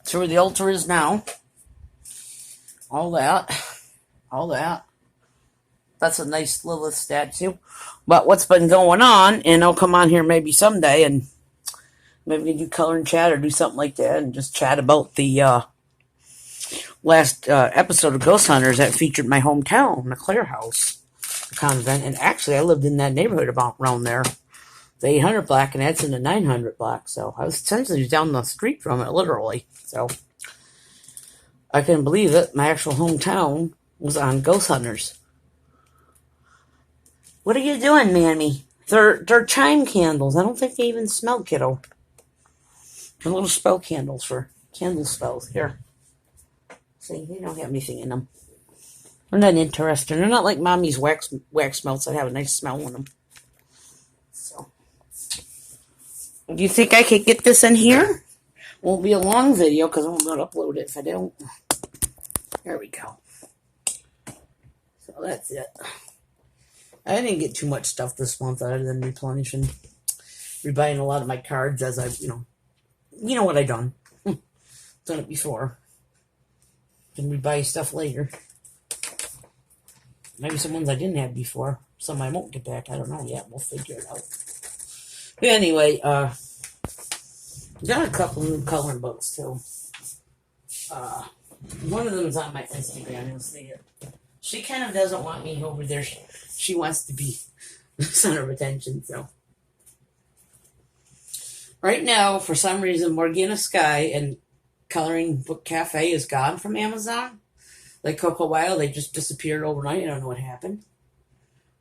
That's where the altar is now. All that. That's a nice Lilith statue. But what's been going on, and I'll come on here maybe someday and maybe we can do color and chat or do something like that and just chat about the last episode of Ghost Hunters that featured my hometown, McClare House, the convent. And actually, I lived in that neighborhood about around there, the 800 block, and that's in the 900 block. So I was essentially down the street from it, literally. So I couldn't believe it. My actual hometown was on Ghost Hunters. What are you doing, Mammy? They're chime candles. I don't think they even smell, kiddo. They're little spell candles for candle spells. Here. See, they don't have anything in them. They're not interesting. They're not like Mommy's wax melts that have a nice smell in them. So, do you think I could get this in here? Won't be a long video because I won't be able to upload it if I don't. There we go. So that's it. I didn't get too much stuff this month other than replenishing, rebuying a lot of my cards as I've, you know what I've done. Done it before. Can rebuy stuff later. Maybe some ones I didn't have before. Some I won't get back. I don't know yet. We'll figure it out. But anyway, got a couple new coloring books too. One of them is on my Instagram. You'll see it. She kind of doesn't want me over there. She wants to be the center of attention, so. Right now, for some reason, Morgana Sky and Coloring Book Cafe is gone from Amazon. Like Coco Wild, they just disappeared overnight. I don't know what happened.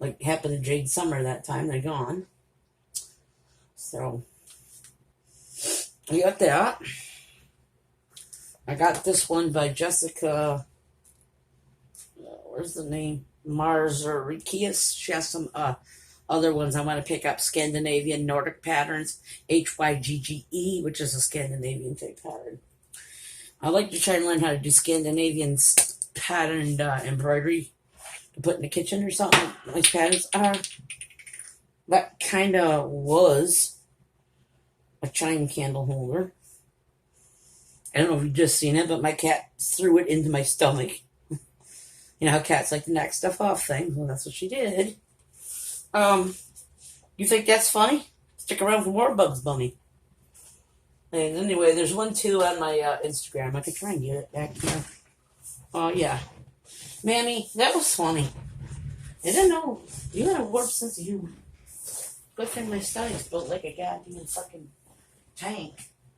Like happened to Jade Summer that time. They're gone. So, I got that. I got this one by Jessica. Where's the name? Marzarikias. She has some other ones I want to pick up. Scandinavian Nordic patterns. HYGGE, which is a Scandinavian type pattern. I like to try and learn how to do Scandinavian patterned embroidery to put in the kitchen or something. Nice patterns are. That kind of was a chime candle holder. I don't know if you've just seen it, but my cat threw it into my stomach. You know how cats like to knock stuff off things? Well, that's what she did. You think that's funny? Stick around for more Bugs Bunny. And anyway, there's one too on my Instagram. I could try and get it back here. Yeah. Mammy, that was funny. I didn't know. You had a warped sense of humor. Good thing my stomach's built like a goddamn fucking tank,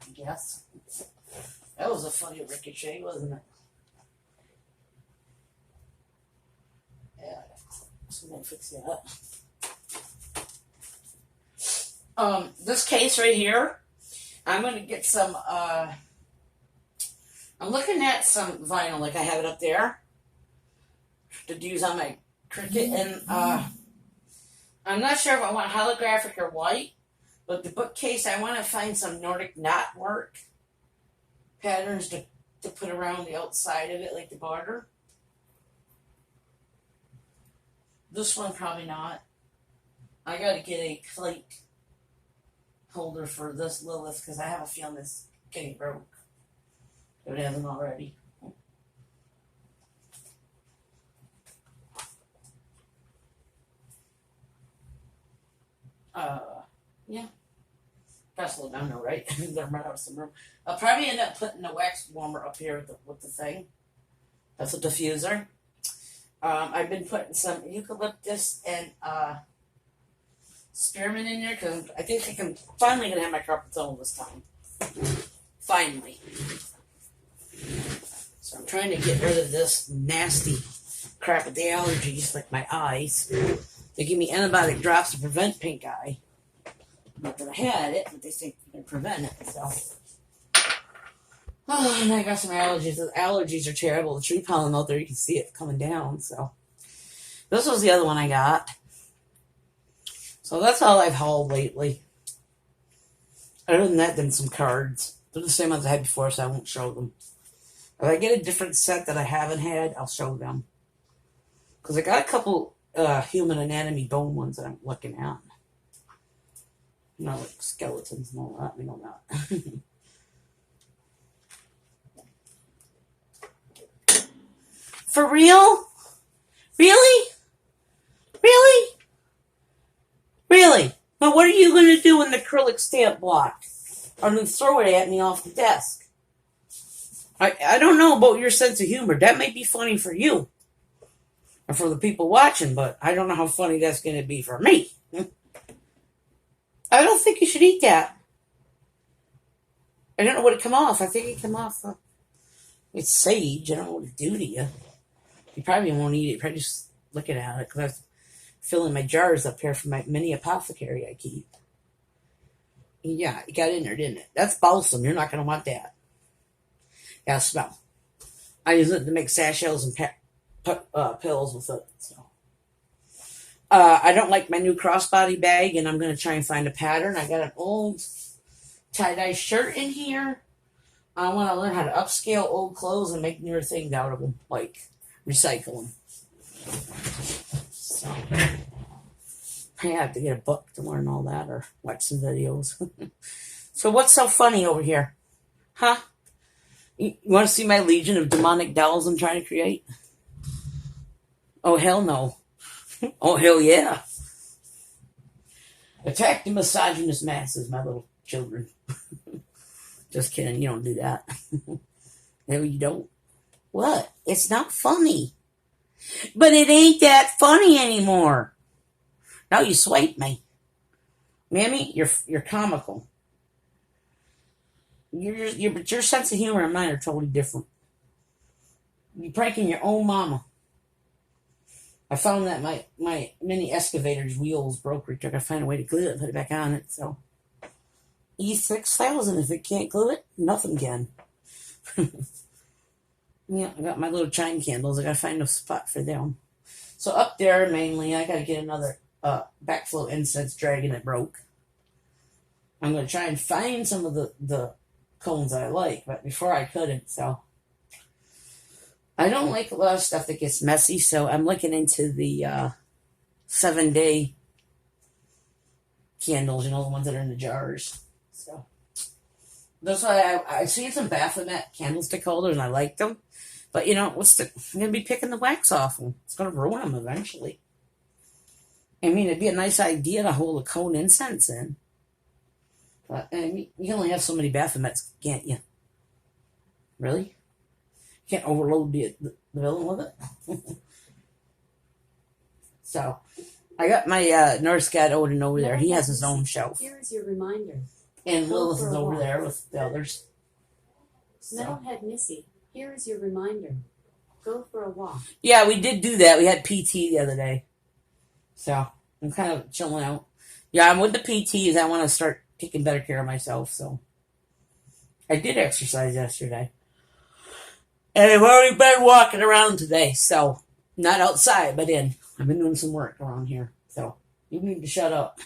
I guess. That was a funny ricochet, wasn't it? Yeah, somebody fix that. This case right here, I'm going to get some, I'm looking at some vinyl, like I have it up there, to use on my Cricut, and I'm not sure if I want holographic or white, but the bookcase, I want to find some Nordic knotwork patterns to put around the outside of it, like the border. This one, probably not. I got to get a plate holder for this Lilith, because I have a feeling it's getting broke. If it hasn't already. Yeah. Gotta slow down now, right? They're right out of some room. I'll probably end up putting a wax warmer up here with the thing. That's a diffuser. I've been putting some eucalyptus and spearmint in there because I think I'm finally going to have my carpet tone this time. Finally. So I'm trying to get rid of this nasty crap with the allergies, like my eyes. They give me antibiotic drops to prevent pink eye. Not that I had it, but they think they can prevent it, so. Oh, and I got some allergies. The allergies are terrible. The tree pollen out there, you can see it coming down, so. This was the other one I got. So that's all I've hauled lately. Other than that, then some cards. They're the same ones I had before, so I won't show them. If I get a different set that I haven't had, I'll show them. Because I got a couple human anatomy bone ones that I'm looking at. Not like skeletons and all that. We know that. For real? Really? Really? Really? Now what are you going to do when the acrylic stamp block? Or you throw it at me off the desk? I don't know about your sense of humor. That may be funny for you. Or for the people watching, but I don't know how funny that's going to be for me. I don't think you should eat that. I don't know what it come off. I think it come off. It's sage. I don't know what it do to you. You probably won't eat it. You probably just looking at it because I'm filling my jars up here for my mini apothecary I keep. Yeah, it got in there, didn't it? That's balsam. You're not going to want that. Yeah, smell. I use it to make sachets and pills with it. So, I don't like my new crossbody bag, and I'm going to try and find a pattern. I got an old tie-dye shirt in here. I want to learn how to upscale old clothes and make newer things out of them, like recycle them. So, I have to get a book to learn all that or watch some videos. So what's so funny over here? Huh? You want to see my legion of demonic dolls I'm trying to create? Oh, hell no. Oh, hell yeah. Attack the misogynist masses, my little children. Just kidding, you don't do that. No, you don't. What? It's not funny. But it ain't that funny anymore. Now you swipe me. Mammy, you're comical. But your sense of humor and mine are totally different. You're pranking your own mama. I found that my mini excavator's wheels broke. I gotta find a way to glue it and put it back on it. So E6000. If it can't glue it, nothing can. Yeah, I got my little chime candles. I gotta find a spot for them. So up there mainly, I gotta get another backflow incense dragon that broke. I'm gonna try and find some of the cones that I like, but before I couldn't. So I don't like a lot of stuff that gets messy, so I'm looking into the 7-day candles, the ones that are in the jars. So that's why I seen some Baphomet candlestick holders and I like them, but I'm gonna be picking the wax off them. It's gonna ruin them eventually. I mean, it'd be a nice idea to hold a cone incense in, but you can only have so many Baphomets, can't you? Really? Can't overload the villain with it. So, I got my Norse God Odin over there. He has his own shelf. Here's your reminder. And Lilith is over there with the others. Metalhead Missy, here is your reminder. Go for a walk. Yeah, we did do that. We had PT the other day. So, I'm kind of chilling out. Yeah, I'm with the PTs. I want to start taking better care of myself. So, I did exercise yesterday. And I've already been walking around today, so not outside, but in. I've been doing some work around here, so you need to shut up.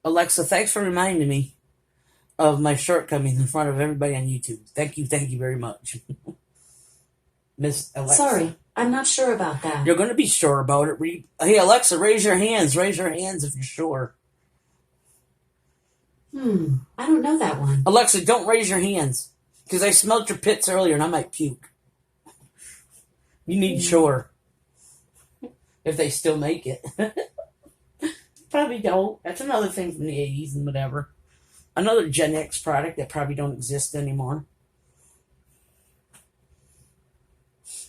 Alexa, thanks for reminding me of my shortcomings in front of everybody on YouTube. Thank you very much. Miss Alexa. Sorry, I'm not sure about that. You're going to be sure about it. Hey, Alexa, raise your hands. Raise your hands if you're sure. I don't know that one. Alexa, don't raise your hands, because I smelled your pits earlier and I might puke. You need sure. If they still make it. Probably don't. That's another thing from the 80s and whatever. Another Gen X product that probably don't exist anymore.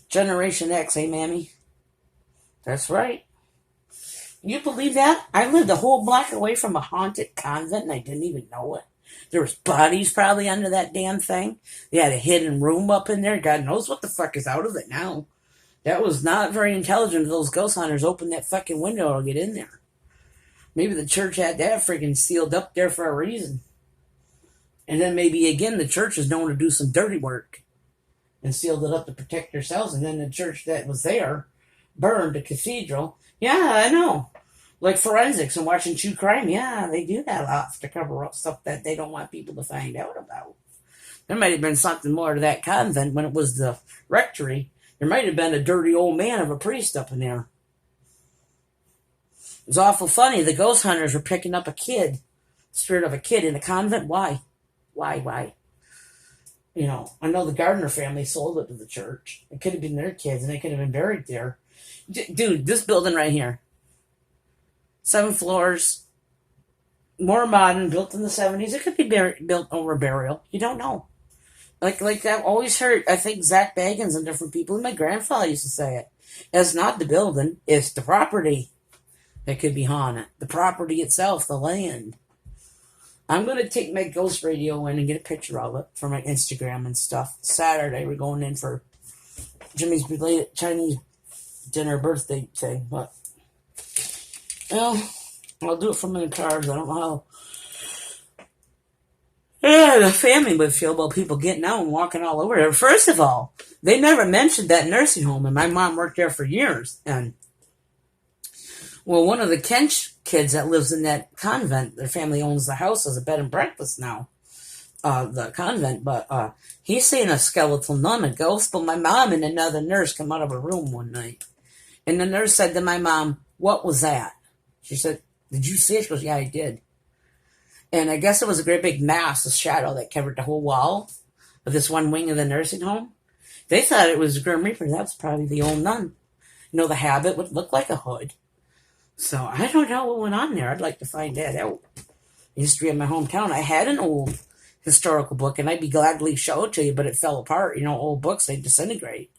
Generation X, eh, Mammy? That's right. You believe that? I lived a whole block away from a haunted convent and I didn't even know it. There was bodies probably under that damn thing. They had a hidden room up in there. God knows what the fuck is out of it now. That was not very intelligent of those ghost hunters. Open that fucking window to get in there. Maybe the church had that freaking sealed up there for a reason. And then maybe again the church is known to do some dirty work and sealed it up to protect themselves. And then the church that was there burned the cathedral. Yeah, I know. Like forensics and watching true crime. Yeah, they do that a lot to cover up stuff that they don't want people to find out about. There might have been something more to that convent when it was the rectory. There might have been a dirty old man of a priest up in there. It was awful funny. The ghost hunters were picking up a kid, spirit of a kid in a convent. Why? I know the Gardner family sold it to the church. It could have been their kids, and they could have been buried there. Dude, this building right here, 7 floors, more modern, built in the 70s. It could be built over burial. You don't know. Like I've always heard, I think Zach Baggins and different people, and my grandfather used to say it. It's not the building, it's the property that could be haunted. The property itself, the land. I'm going to take my ghost radio in and get a picture of it for my Instagram and stuff. Saturday, we're going in for Jimmy's belated Chinese dinner birthday thing. But, I'll do it from the cars. I don't know how the family would feel about people getting out and walking all over there. First of all, they never mentioned that nursing home, and my mom worked there for years. And, well, one of the Kench kids that lives in that convent, their family owns the house as a bed and breakfast now, the convent, but he's seeing a skeletal nun, a ghost. But my mom and another nurse come out of a room one night, and the nurse said to my mom, "What was that?" She said, "Did you see it?" She goes, "Yeah, I did." And I guess it was a great big mass of shadow that covered the whole wall of this one wing of the nursing home. They thought it was a Grim Reaper. That was probably the old nun. The habit would look like a hood. So I don't know what went on there. I'd like to find that out. The history of my hometown. I had an old historical book, and I'd be gladly show it to you, but it fell apart. Old books, they disintegrate.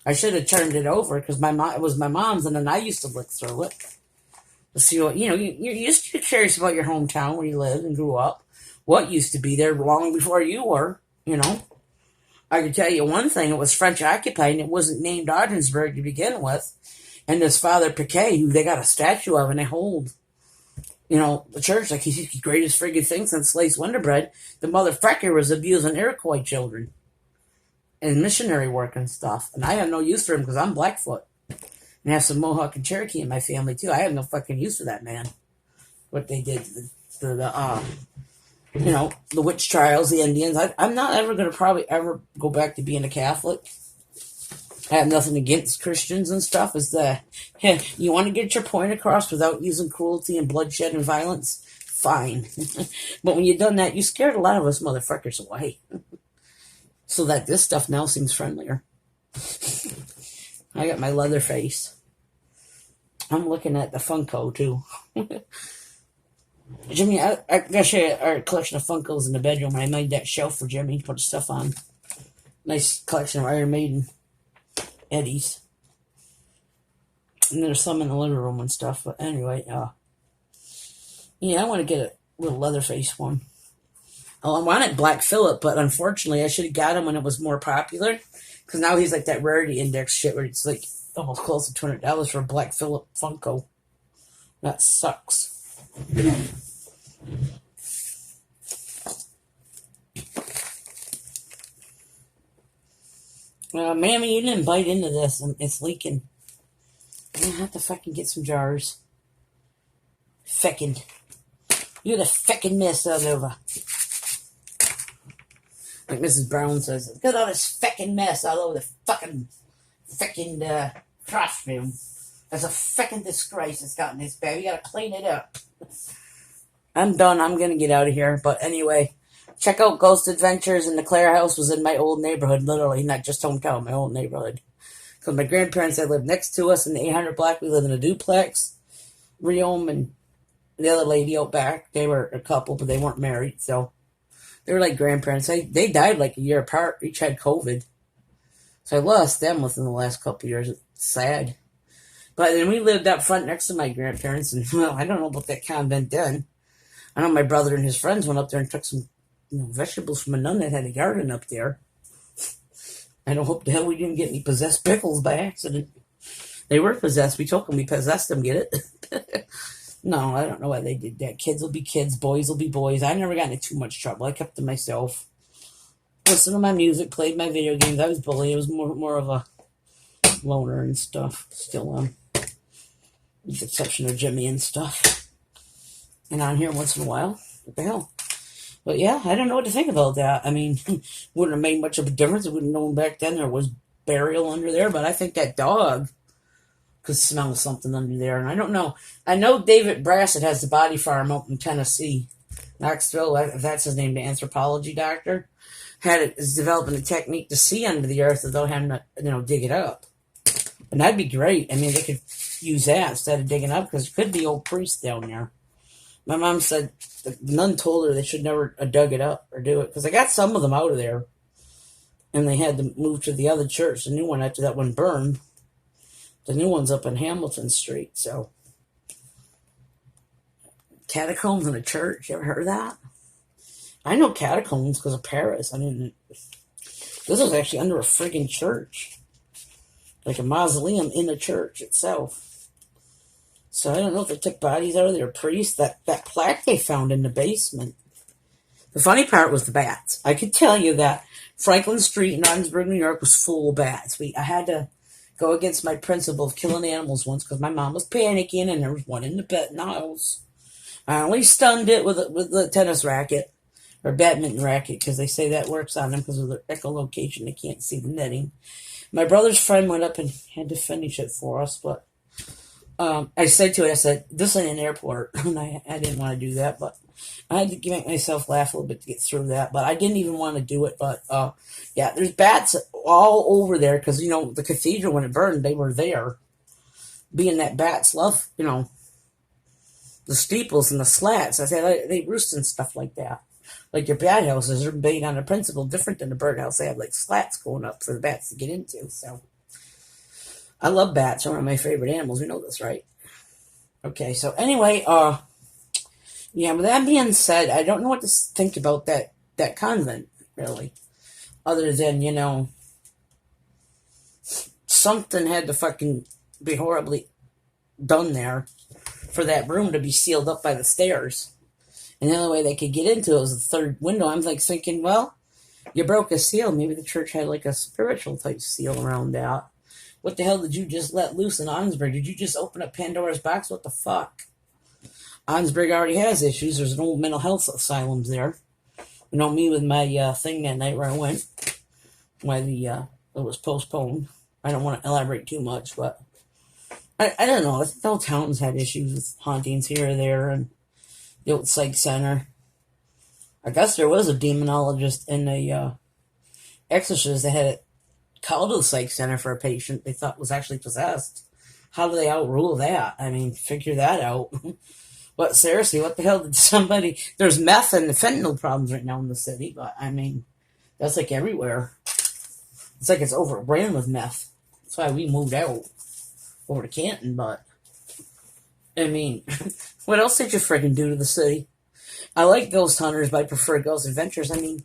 I should have turned it over because it was my mom's, and then I used to look through it to see what, you're used to be curious about your hometown where you lived and grew up. What used to be there long before you were, I can tell you one thing. It was French occupied, and it wasn't named Ogdensburg to begin with. And this Father Piquet, who they got a statue of, and they hold, the church like he's the greatest friggin' thing since sliced Wonder Bread. The motherfucker was abusing Iroquois children and missionary work and stuff. And I have no use for him because I'm Blackfoot and have some Mohawk and Cherokee in my family too. I have no fucking use for that man. What they did to the witch trials, the Indians. I'm not ever going to probably ever go back to being a Catholic. I have nothing against Christians and stuff. You want to get your point across without using cruelty and bloodshed and violence? Fine. But when you've done that, you scared a lot of us motherfuckers away. So that this stuff now seems friendlier. I got my leather face. I'm looking at the Funko, too. Jimmy, I gotta show you our collection of Funkos in the bedroom. I made that shelf for Jimmy to put stuff on. Nice collection of Iron Maiden Eddies. And there's some in the living room and stuff. But anyway, I want to get a little Leatherface one. I wanted Black Phillip, but unfortunately I should have got him when it was more popular. Because now he's like that rarity index shit where it's like almost close to $200 for a Black Phillip Funko. That sucks. Mammy, you didn't bite into this, and it's leaking. I'm gonna have to fucking get some jars. Feckin'. You're the feckin' mess all over. Like Mrs. Brown says, look at all this feckin' mess all over the fucking trash room. There's a feckin' disgrace that's gotten this bad. You gotta clean it up. I'm done. I'm gonna get out of here. But anyway, check out Ghost Adventures, and the Claire house was in my old neighborhood, literally, not just hometown, my old neighborhood. Because my grandparents that lived next to us in the 800 block, we lived in a duplex. Riom and the other lady out back, they were a couple, but they weren't married, so they were like grandparents. They died like a year apart. Each had COVID. So I lost them within the last couple of years. It's sad. But then we lived up front next to my grandparents, and well, I don't know about that convent then. I know my brother and his friends went up there and took some vegetables from a nun that had a garden up there. I don't hope the hell we didn't get any possessed pickles by accident. They were possessed. We took them. We possessed them. Get it? No, I don't know why they did that. Kids will be kids. Boys will be boys. I never got into too much trouble. I kept to myself. Listened to my music. Played my video games. I was bullied. I was more of a loner and stuff. Still am. With the exception of Jimmy and stuff. And on here once in a while. What the hell? But yeah, I don't know what to think about that. I mean, wouldn't have made much of a difference. I wouldn't have known back then there was burial under there. But I think that dog could smell something under there. And I don't know. I know David Brassett has the body farm up in Tennessee. Knoxville, if that's his name, the anthropology doctor. is developing a technique to see under the earth without having to, dig it up. And that'd be great. I mean, they could use that instead of digging up, because there could be old priests down there. My mom said the nun told her they should never dug it up or do it, because I got some of them out of there, and they had to move to the other church, the new one, after that one burned. The new one's up in Hamilton Street. So, catacombs in a church. You ever heard of that? I know catacombs because of Paris. I mean, this is actually under a friggin' church. Like a mausoleum in the church itself. So I don't know if they took bodies out of there, priests. That plaque they found in the basement. The funny part was the bats. I could tell you that Franklin Street in Ogdensburg, New York was full of bats. I had to go against my principle of killing animals once because my mom was panicking and there was one in the house. I only stunned it with a tennis racket or badminton racket, because they say that works on them because of their echolocation. They can't see the netting. My brother's friend went up and had to finish it for us, but I said to it, this ain't an airport, and I didn't want to do that, but I had to make myself laugh a little bit to get through that, but I didn't even want to do it. But yeah, there's bats all over there, because the cathedral, when it burned, they were there, being that bats love the steeples and the slats. I said they roost and stuff like that. Like your bat houses are made on a principle different than the birdhouse. They have like slats going up for the bats to get into. So I love bats. They're one of my favorite animals. You know this, right? Okay, so anyway, yeah, with that being said, I don't know what to think about that convent, really. Other than, something had to fucking be horribly done there for that room to be sealed up by the stairs. And the only way they could get into it was the third window. I'm like thinking, well, you broke a seal. Maybe the church had like a spiritual type seal around that. What the hell did you just let loose in Ogdensburg? Did you just open up Pandora's box? What the fuck? Ogdensburg already has issues. There's an old mental health asylum there. Me with my thing that night where I went, why it was postponed. I don't want to elaborate too much, but I don't know. I think the whole town's had issues with hauntings here or there, and the old psych center. I guess there was a demonologist and a exorcist that had it called to the psych center for a patient they thought was actually possessed. How do they outrule that? I mean, figure that out. But seriously, what the hell did somebody... There's meth and fentanyl problems right now in the city, but I mean, that's like everywhere. It's like it's overran with meth. That's why we moved out over to Canton, but I mean, what else did you friggin' do to the city? I like Ghost Hunters, but I prefer Ghost Adventures. I mean,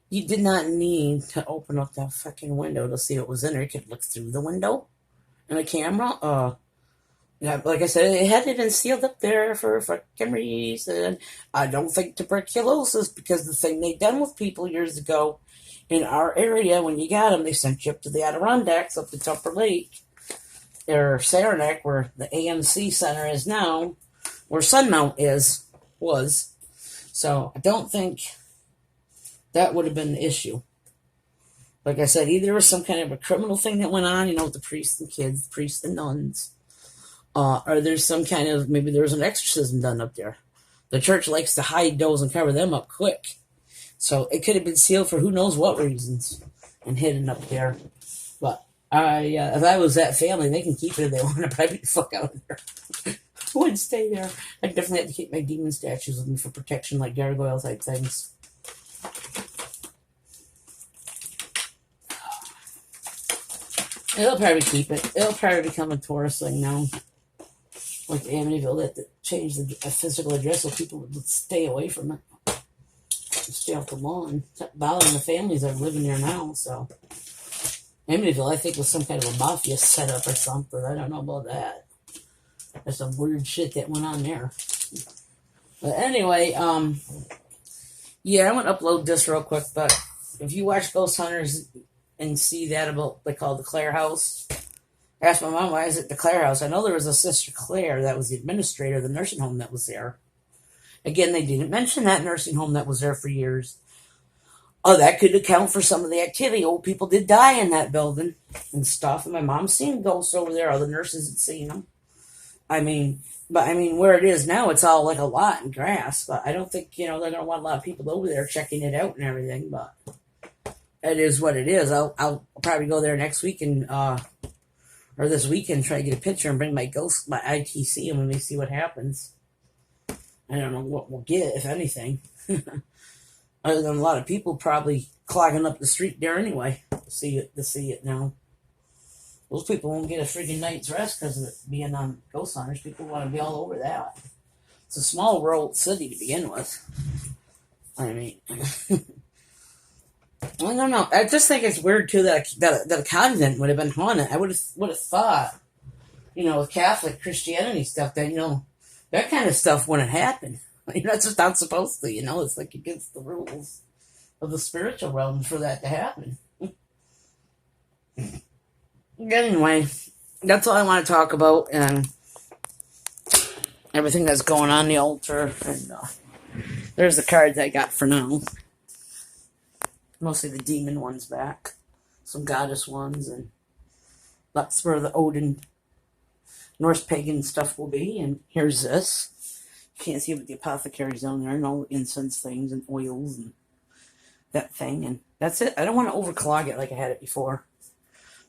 you did not need to open up that fucking window to see what was in there. You could look through the window and a camera. Yeah, like I said, it hadn't been sealed up there for a fucking reason. I don't think tuberculosis, because the thing they done with people years ago in our area, when you got them, they sent you up to the Adirondacks, up to Tupper Lake, or Saranac, where the AMC Center is now, where Sunmount was. So I don't think that would have been the issue. Like I said, either there was some kind of a criminal thing that went on, with the priests and kids, priests and nuns. Or there's some kind of, maybe there was an exorcism done up there. The church likes to hide those and cover them up quick. So it could have been sealed for who knows what reasons and hidden up there. But if I was that family, they can keep it if they want to, but I'd be the fuck out of there. I wouldn't stay there. I'd definitely have to keep my demon statues with me for protection, like gargoyle type things. It'll probably keep it. It'll probably become a tourist thing now. Like Amityville, they have to change the physical address so people would stay away from it. Stay off the lawn. Stop bothering the families that are living there now, so. Amityville, I think, was some kind of a mafia setup or something. I don't know about that. There's some weird shit that went on there. But anyway, yeah, I'm going to upload this real quick, but if you watch Ghost Hunters and see that about, they call it the Claire House, ask my mom, why is it the Claire House? I know there was a Sister Claire that was the administrator of the nursing home that was there. Again, they didn't mention that nursing home that was there for years. Oh, that could account for some of the activity. Old people did die in that building and stuff. And my mom's seen ghosts over there. Other nurses had seen them. But where it is now, it's all like a lot and grass. But I don't think, they're going to want a lot of people over there checking it out and everything. But it is what it is. I'll probably go there next week and or this weekend, try to get a picture and bring my ITC and maybe see what happens. I don't know what we'll get, if anything. Other than a lot of people probably clogging up the street there anyway to see it now. Those people won't get a freaking night's rest because of it being on ghost hunters. People want to be all over that. It's a small rural city to begin with. I mean, I don't know. I just think it's weird too that a convent would have been haunted. I would have thought, with Catholic Christianity stuff, that that kind of stuff wouldn't happen. That's just not supposed to. It's like against the rules of the spiritual realm for that to happen. Anyway, that's all I want to talk about, and everything that's going on the altar. And there's the cards I got for now. Mostly the demon ones back, some goddess ones, and that's where the Odin Norse pagan stuff will be. And here's this. You can't see it with the apothecaries down there and all the incense things and oils and that thing. And that's it. I don't want to overclog it like I had it before.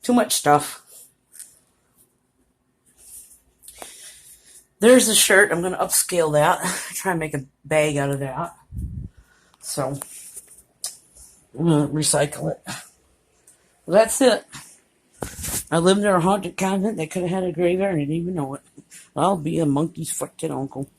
Too much stuff. There's the shirt. I'm going to upscale that. Try and make a bag out of that. So, I'm going to recycle it. Well, that's it. I lived in a haunted convent. They could have had a graveyard and I didn't even know it. I'll be a monkey's fucking uncle.